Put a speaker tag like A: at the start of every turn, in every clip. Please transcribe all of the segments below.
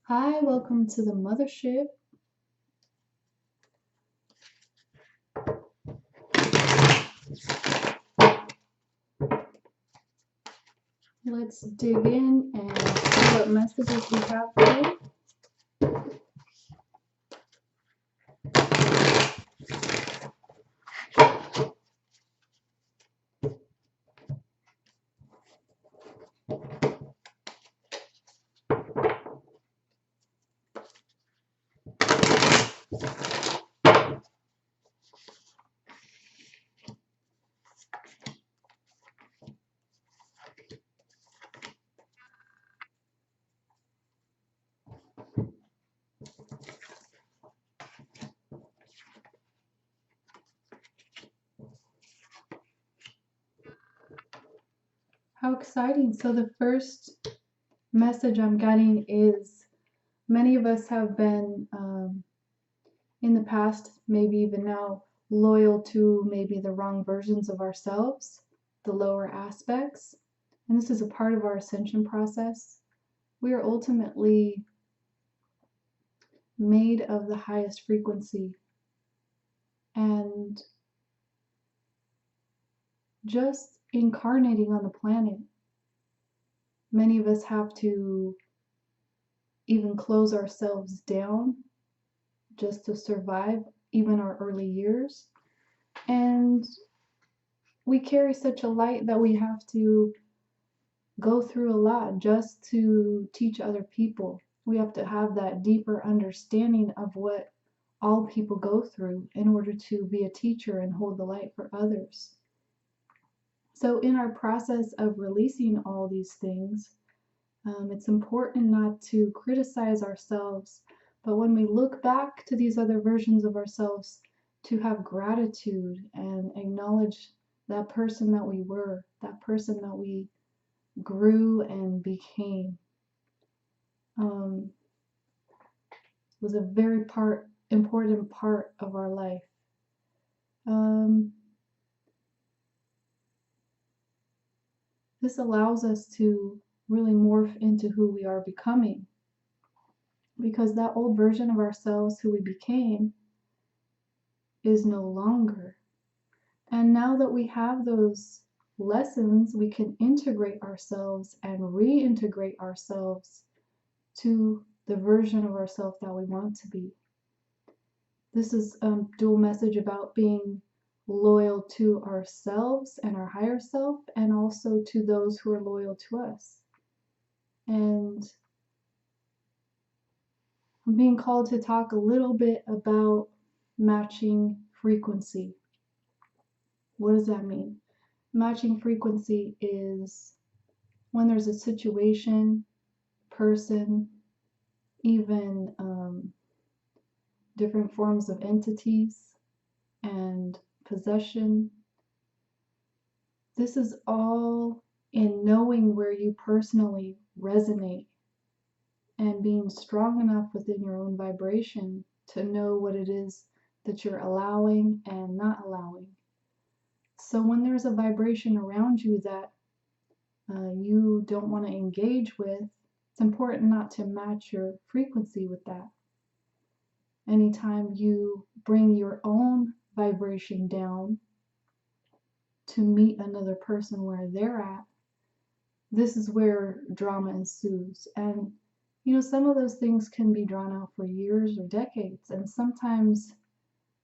A: Hi, welcome to the Mothership. Let's dig in and see what messages we have today. How exciting. So the first message I'm getting is many of us have been in the past, maybe even now, loyal to maybe the wrong versions of ourselves, the lower aspects. And this is a part of our ascension process. We are ultimately made of the highest frequency. And just incarnating on the planet, many of us have to even close ourselves down just to survive even our early years. And we carry such a light that we have to go through a lot just to teach other people. We have to have that deeper understanding of what all people go through in order to be a teacher and hold the light for others. So in our process of releasing all these things, it's important not to criticize ourselves, but when we look back to these other versions of ourselves, to have gratitude and acknowledge that person that we were, that person that we grew and became. Was a very important part of our life. This allows us to really morph into who we are becoming, because that old version of ourselves who we became is no longer. And now that we have those lessons, we can integrate ourselves and reintegrate ourselves to the version of ourselves that we want to be. This is a dual message about being loyal to ourselves and our higher self, and also to those who are loyal to us. And I'm being called to talk a little bit about matching frequency. What does that mean? Matching frequency is when there's a situation, person, even different forms of entities and possession. This is all in knowing where you personally resonate and being strong enough within your own vibration to know what it is that you're allowing and not allowing. So when there's a vibration around you that you don't want to engage with, it's important not to match your frequency with that. Anytime you bring your own vibration down to meet another person where they're at, this is where drama ensues. And some of those things can be drawn out for years or decades, and sometimes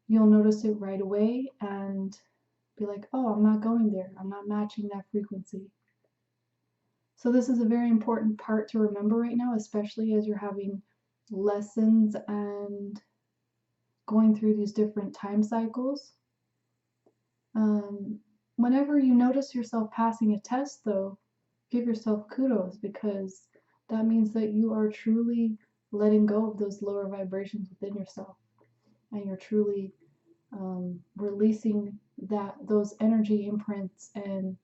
A: you'll notice it right away and be like, oh, I'm not going there, I'm not matching that frequency. So this is a very important part to remember right now, especially as you're having lessons and going through these different time cycles. Whenever you notice yourself passing a test, though, give yourself kudos, because that means that you are truly letting go of those lower vibrations within yourself, and you're truly releasing those energy imprints and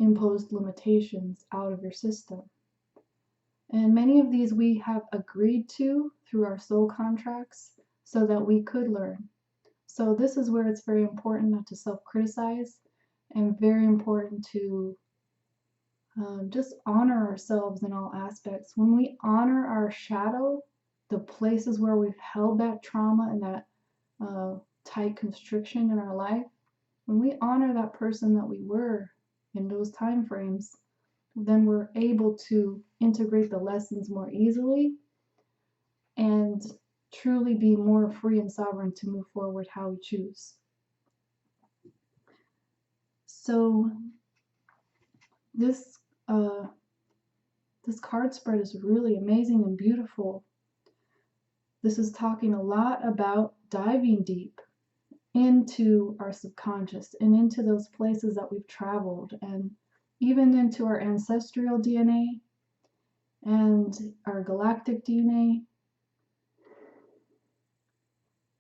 A: imposed limitations out of your system. And many of these we have agreed to through our soul contracts so that we could learn. So this is where it's very important not to self-criticize, and very important to Just honor ourselves in all aspects. When we honor our shadow, the places where we've held that trauma and that tight constriction in our life, when we honor that person that we were in those time frames, then we're able to integrate the lessons more easily and truly be more free and sovereign to move forward how we choose. So this card spread is really amazing and beautiful. This is talking a lot about diving deep into our subconscious and into those places that we've traveled, and even into our ancestral DNA and our galactic DNA,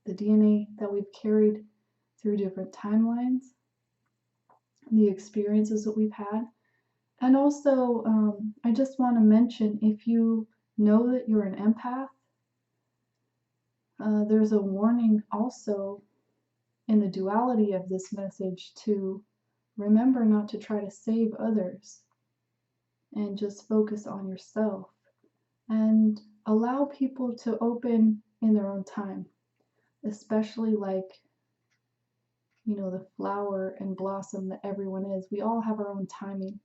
A: the DNA that we've carried through different timelines, the experiences that we've had. And also, I just want to mention, if you know that you're an empath, there's a warning also in the duality of this message to remember not to try to save others and just focus on yourself and allow people to open in their own time, especially like, you know, the flower and blossom that everyone is. We all have our own timing.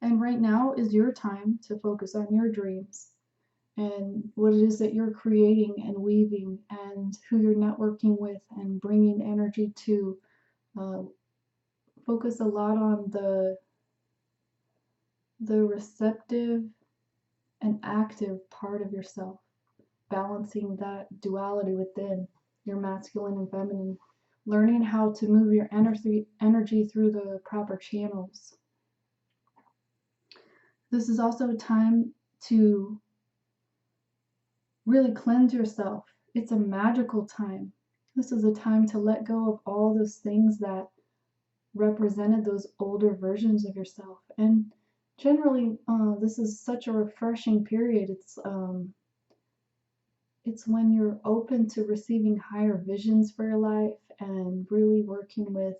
A: And right now is your time to focus on your dreams and what it is that you're creating and weaving and who you're networking with and bringing energy to. Focus a lot on the receptive and active part of yourself, balancing that duality within your masculine and feminine, learning how to move your energy through the proper channels. This is also a time to really cleanse yourself. It's a magical time. This is a time to let go of all those things that represented those older versions of yourself. And generally, this is such a refreshing period. It's when you're open to receiving higher visions for your life and really working with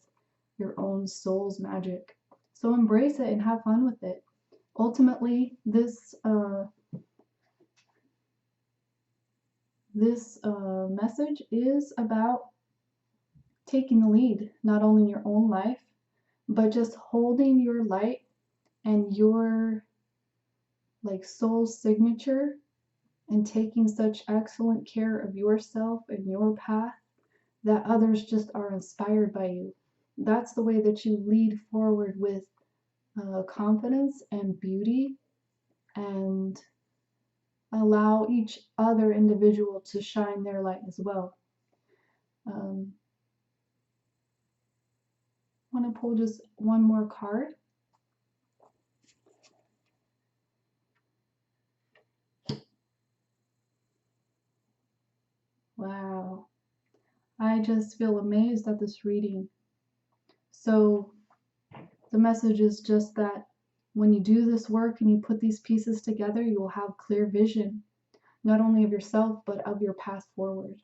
A: your own soul's magic. So embrace it and have fun with it. Ultimately, this message is about taking the lead, not only in your own life, but just holding your light and your like soul signature and taking such excellent care of yourself and your path that others just are inspired by you. That's the way that you lead forward with confidence and beauty, and allow each other individual to shine their light as well. I want to pull just one more card. Wow. I just feel amazed at this reading. So the message is just that when you do this work and you put these pieces together, you will have clear vision, not only of yourself, but of your path forward.